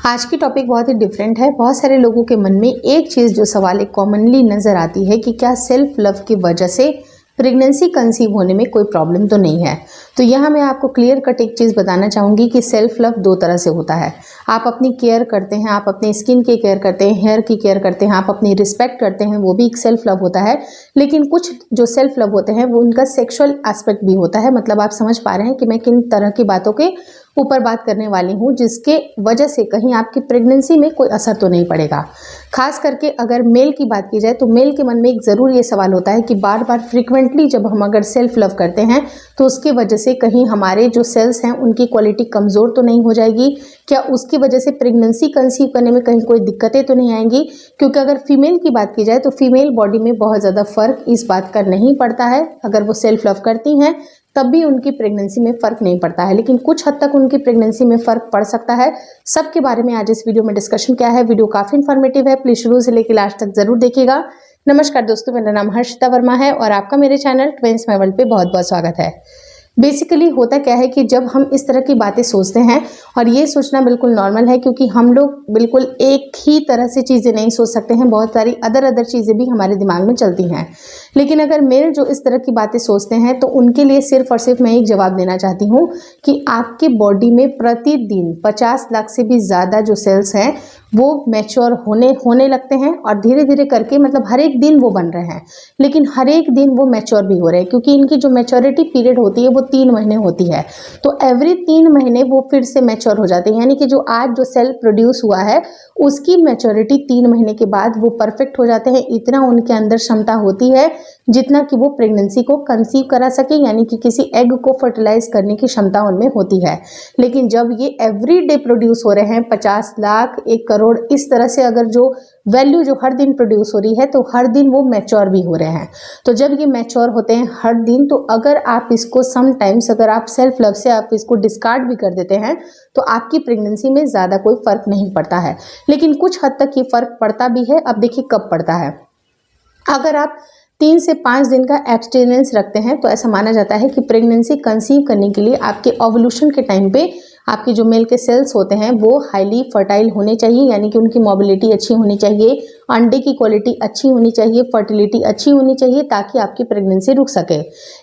आज की टॉपिक बहुत ही डिफरेंट है। बहुत सारे लोगों के मन में एक चीज़ जो सवाल एक कॉमनली नज़र आती है कि क्या सेल्फ लव की वजह से प्रेगनेंसी कंसीव होने में कोई प्रॉब्लम तो नहीं है। तो यहाँ मैं आपको क्लियर कट एक चीज़ बताना चाहूँगी कि सेल्फ लव दो तरह से होता है। आप अपनी केयर करते हैं, आप अपनी स्किन की केयर करते हैं, हेयर की केयर करते हैं, आप अपनी रिस्पेक्ट करते हैं, वो भी एक सेल्फ लव होता है। लेकिन कुछ जो सेल्फ लव होते हैं वो उनका सेक्सुअल एस्पेक्ट भी होता है। मतलब आप समझ पा रहे हैं कि मैं किन तरह की बातों के ऊपर बात करने वाली हूँ, जिसके वजह से कहीं आपकी प्रेगनेंसी में कोई असर तो नहीं पड़ेगा। खास करके अगर मेल की बात की जाए तो मेल के मन में एक ज़रूर ये सवाल होता है कि बार बार फ्रीक्वेंटली जब हम अगर सेल्फ लव करते हैं तो उसकी वजह से कहीं हमारे जो सेल्स हैं उनकी क्वालिटी कमज़ोर तो नहीं हो जाएगी, क्या उसकी वजह से प्रेगनेंसी कंसीव करने में कहीं कोई दिक्कतें तो नहीं आएंगी। क्योंकि अगर फीमेल की बात की जाए तो फीमेल बॉडी में बहुत ज़्यादा फ़र्क इस बात का नहीं पड़ता है। अगर वो सेल्फ लव करती हैं तब भी उनकी प्रेगनेंसी में फ़र्क नहीं पड़ता है, लेकिन कुछ हद तक उनकी प्रेगनेंसी में फ़र्क पड़ सकता है। सबके बारे में आज इस वीडियो में डिस्कशन क्या है। वीडियो काफ़ी इन्फॉर्मेटिव है, प्लीज़ शुरू से लेकर लास्ट तक ज़रूर देखिएगा। नमस्कार दोस्तों, मेरा नाम हर्षिता वर्मा है और आपका मेरे चैनल ट्विंस माय वर्ल्ड पे बहुत बहुत स्वागत है। बेसिकली होता क्या है कि जब हम इस तरह की बातें सोचते हैं, और ये सोचना बिल्कुल नॉर्मल है क्योंकि हम लोग बिल्कुल एक ही तरह से चीज़ें नहीं सोच सकते हैं, बहुत सारी अदर चीज़ें भी हमारे दिमाग में चलती हैं। लेकिन अगर मेल जो इस तरह की बातें सोचते हैं तो उनके लिए सिर्फ और सिर्फ मैं एक जवाब देना चाहती हूँ कि आपके बॉडी में प्रतिदिन 50 लाख से भी ज़्यादा जो सेल्स हैं वो मैच्योर होने लगते हैं, और धीरे धीरे करके मतलब हर एक दिन वो बन रहे हैं, लेकिन हर एक दिन वो मैच्योर भी हो रहे हैं क्योंकि इनकी जो मैच्योरिटी पीरियड होती है वो 3 महीने होती है। तो एवरी 3 महीने वो फिर से मैच्योर हो जाते हैं, यानी कि जो आज जो सेल प्रोड्यूस हुआ है उसकी मैच्योरिटी 3 महीने के बाद वो परफेक्ट हो जाते हैं। इतना उनके अंदर क्षमता होती है जितना कि वो प्रेगनेंसी को कंसीव करा सके, यानी कि किसी एग को फर्टिलाइज करने की क्षमता उनमें होती है। लेकिन जब ये एवरी डे प्रोड्यूस हो रहे हैं 50 लाख 1 करोड़ इस तरह से, अगर जो वैल्यू जो हर दिन प्रोड्यूस हो रही है तो हर दिन वो मैच्योर भी हो रहे हैं। तो जब ये मैच्योर होते हैं हर दिन, तो अगर आप इसको समटाइम्स अगर आप सेल्फ लव से आप इसको डिस्कार्ड भी कर देते हैं तो आपकी प्रेगनेंसी में ज़्यादा कोई फ़र्क नहीं पड़ता है। लेकिन कुछ हद तक ये फ़र्क पड़ता भी है। अब देखिए कब पड़ता है। अगर आप 3 से 5 दिन का एब्सटेनेंस रखते हैं तो ऐसा माना जाता है कि प्रेगनेंसी कंसीव करने के लिए आपके ओवुलेशन के टाइम पे आपके जो मेल के सेल्स होते हैं वो हाईली फर्टाइल होने चाहिए, यानी कि उनकी मोबिलिटी अच्छी होनी चाहिए, अंडे की क्वालिटी अच्छी होनी चाहिए, फर्टिलिटी अच्छी होनी चाहिए ताकि आपकी प्रेगनेंसी रुक सके।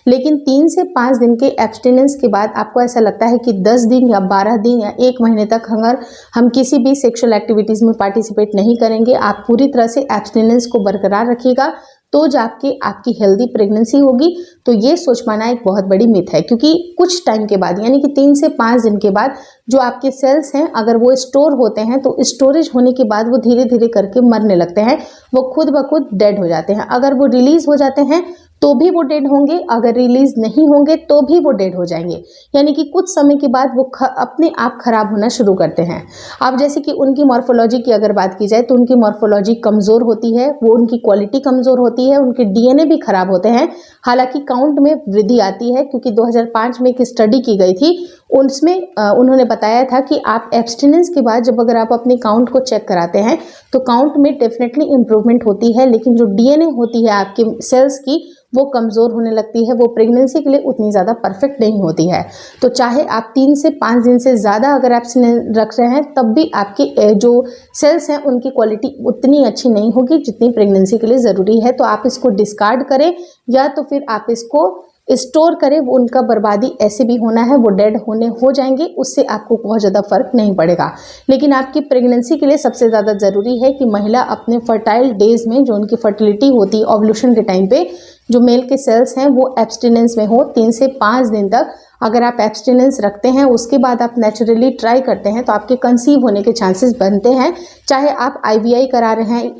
लेकिन 3 से 5 दिन के एब्सटेनेंस के बाद आपको ऐसा लगता है कि 10 दिन या 12 दिन या 1 महीने तक अगर हम किसी भी सेक्सुअल एक्टिविटीज़ में पार्टिसिपेट नहीं करेंगे, आप पूरी तरह से एब्सटेनेंस को बरकरार रखिएगा तो जाके आपकी हेल्दी प्रेगनेंसी होगी। तो ये सोच पाना एक बहुत बड़ी मिथ है, क्योंकि कुछ टाइम के बाद यानी कि 3 से 5 दिन के बाद जो आपके सेल्स हैं अगर वो स्टोर होते हैं तो स्टोरेज होने के बाद वो धीरे धीरे करके मरने लगते हैं, वो खुद ब खुद डेड हो जाते हैं। अगर वो रिलीज हो जाते हैं तो भी वो डेड होंगे, अगर रिलीज नहीं होंगे तो भी वो डेड हो जाएंगे, यानी कि कुछ समय के बाद वो अपने आप खराब होना शुरू करते हैं। अब जैसे कि उनकी मॉर्फोलॉजी की अगर बात की जाए तो उनकी मॉर्फोलॉजी कमज़ोर होती है, वो उनकी क्वालिटी कमज़ोर होती है, उनके डीएनए भी खराब होते हैं। हालांकि काउंट में वृद्धि आती है क्योंकि 2005 में एक स्टडी की गई थी, उसमें उन्होंने बताया था कि आप एब्सटेनेंस के बाद जब अगर आप अपनी काउंट को चेक कराते हैं तो काउंट में डेफिनेटली इम्प्रूवमेंट होती है, लेकिन जो डीएनए होती है आपके सेल्स की वो कमज़ोर होने लगती है, वो प्रेगनेंसी के लिए उतनी ज़्यादा परफेक्ट नहीं होती है। तो चाहे आप 3 से 5 दिन से ज़्यादा अगर एब्सटेनेंस रख रहे हैं तब भी आपके जो सेल्स हैं उनकी क्वालिटी उतनी अच्छी नहीं होगी जितनी प्रेगनेंसी के लिए ज़रूरी है। तो आप इसको डिस्कार्ड करें या तो फिर आप इसको स्टोर करें, वो उनका बर्बादी ऐसे भी होना है, वो डेड हो जाएंगे, उससे आपको बहुत ज़्यादा फर्क नहीं पड़ेगा। लेकिन आपकी प्रेगनेंसी के लिए सबसे ज़्यादा ज़रूरी है कि महिला अपने फर्टाइल डेज में जो उनकी फर्टिलिटी होती है ओवुलेशन के टाइम पे जो मेल के सेल्स हैं वो एब्सटेनेंस में हो 3 से 5 दिन तक। अगर आप एब्सटेनेंस रखते हैं उसके बाद आप नेचुरली ट्राई करते हैं तो आपके कंसीव होने के चांसेस बनते हैं। चाहे आप आईवीआई करा रहे हैं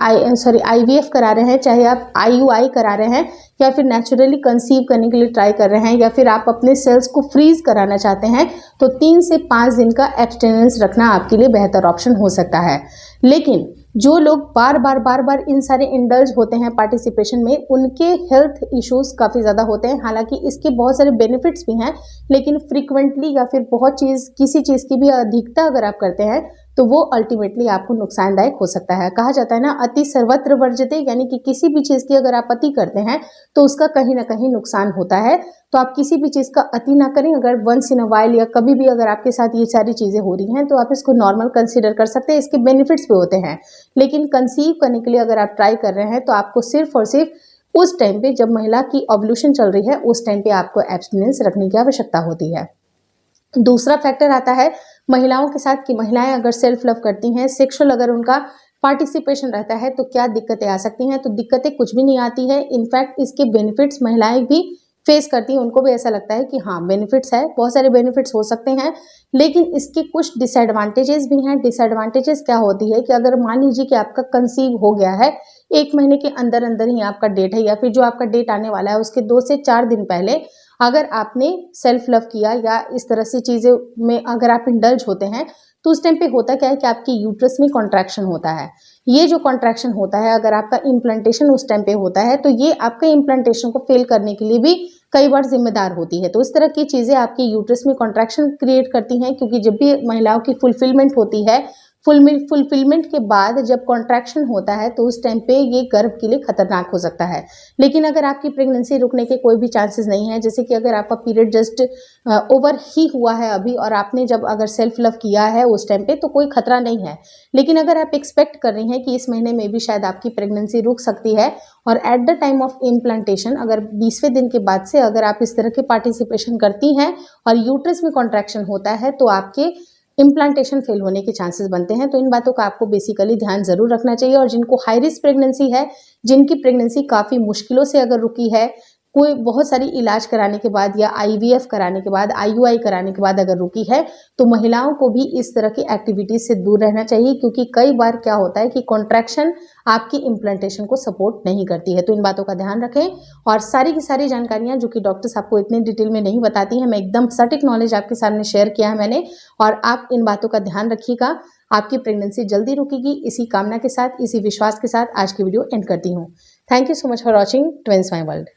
आईवीएफ करा रहे हैं, चाहे आप आईयूआई करा रहे हैं, या फिर नेचुरली कंसीव करने के लिए ट्राई कर रहे हैं, या फिर आप अपने सेल्स को फ्रीज कराना चाहते हैं, तो 3 से 5 दिन का एब्सटेनेंस रखना आपके लिए बेहतर ऑप्शन हो सकता है। लेकिन जो लोग बार बार इन सारे इंडल्ज होते हैं पार्टिसिपेशन में, उनके हेल्थ इश्यूज काफ़ी ज़्यादा होते हैं। हालांकि इसके बहुत सारे बेनिफिट्स भी हैं, लेकिन फ्रीक्वेंटली या फिर किसी चीज़ की भी अधिकता अगर आप करते हैं तो वो अल्टीमेटली आपको नुकसानदायक हो सकता है। कहा जाता है ना, अति सर्वत्र वर्जते, यानी कि किसी भी चीज़ की अगर आप अति करते हैं तो उसका कहीं ना कहीं नुकसान होता है। तो आप किसी भी चीज़ का अति ना करें। अगर वंस इन अ वाइल या कभी भी अगर आपके साथ ये सारी चीज़ें हो रही हैं तो आप इसको नॉर्मल कंसीडर कर सकते हैं, इसके बेनिफिट्स भी होते हैं। लेकिन कंसीव करने के लिए अगर आप ट्राई कर रहे हैं तो आपको सिर्फ और सिर्फ उस टाइम पे जब महिला की ओव्यूलेशन चल रही है उस टाइम पे आपको एब्स्टिनेंस रखने की आवश्यकता होती है। दूसरा फैक्टर आता है महिलाओं के साथ कि महिलाएं अगर सेल्फ लव करती हैं, सेक्सुअल अगर उनका पार्टिसिपेशन रहता है तो क्या दिक्कतें आ सकती हैं। तो दिक्कतें कुछ भी नहीं आती है। इनफैक्ट इसके बेनिफिट्स महिलाएं भी फेस करती हैं, उनको भी ऐसा लगता है कि हाँ बेनिफिट्स है, बहुत सारे बेनिफिट्स हो सकते हैं। लेकिन इसके कुछ डिसएडवांटेजेस भी हैं। डिसएडवांटेजेस क्या होती है कि अगर मान लीजिए कि आपका कंसीव हो गया है, 1 महीने के अंदर अंदर ही आपका डेट है या फिर जो आपका डेट आने वाला है उसके 2 से 4 दिन पहले अगर आपने सेल्फ लव किया या इस तरह से चीज़ों में अगर आप इंडल्ज होते हैं तो उस टाइम पे होता क्या है कि आपकी यूट्रस में कॉन्ट्रैक्शन होता है। ये जो कॉन्ट्रैक्शन होता है, अगर आपका इम्प्लांटेशन उस टाइम पे होता है तो ये आपके इम्प्लांटेशन को फेल करने के लिए भी कई बार जिम्मेदार होती है। तो इस तरह की चीज़ें आपकी यूट्रस में कॉन्ट्रैक्शन क्रिएट करती हैं, क्योंकि जब भी महिलाओं की फुलफिलमेंट होती है, फुलफिलमेंट के बाद जब कॉन्ट्रैक्शन होता है तो उस टाइम पे ये गर्भ के लिए खतरनाक हो सकता है। लेकिन अगर आपकी प्रेगनेंसी रुकने के कोई भी चांसेस नहीं है, जैसे कि अगर आपका पीरियड जस्ट ओवर ही हुआ है अभी और आपने जब अगर सेल्फ लव किया है उस टाइम पे तो कोई खतरा नहीं है। लेकिन अगर आप एक्सपेक्ट कर रही हैं कि इस महीने में भी शायद आपकी प्रेगनेंसी रुक सकती है और at the time of implantation अगर 20वें दिन के बाद से अगर आप इस तरह के पार्टिसिपेशन करती हैं और यूट्रस में कॉन्ट्रैक्शन होता है तो आपके इम्प्लांटेशन फेल होने के चांसेस बनते हैं। तो इन बातों का आपको बेसिकली ध्यान जरूर रखना चाहिए। और जिनको हाई रिस्क प्रेगनेंसी है, जिनकी प्रेगनेंसी काफ़ी मुश्किलों से अगर रुकी है, कोई बहुत सारी इलाज कराने के बाद या आईवीएफ कराने के बाद, आईयूआई कराने के बाद अगर रुकी है, तो महिलाओं को भी इस तरह की एक्टिविटीज से दूर रहना चाहिए, क्योंकि कई बार क्या होता है कि कॉन्ट्रैक्शन आपकी इम्प्लांटेशन को सपोर्ट नहीं करती है। तो इन बातों का ध्यान रखें। और सारी की सारी जानकारियां जो कि डॉक्टर्स आपको इतने डिटेल में नहीं बताती हैं, मैं एकदम सटीक नॉलेज आपके सामने शेयर किया है मैंने, और आप इन बातों का ध्यान रखिएगा। आपकी प्रेगनेंसी जल्दी रुकेगी, इसी कामना के साथ, इसी विश्वास के साथ आज की वीडियो एंड करती हूँ। Thank you so much for watching twins my world.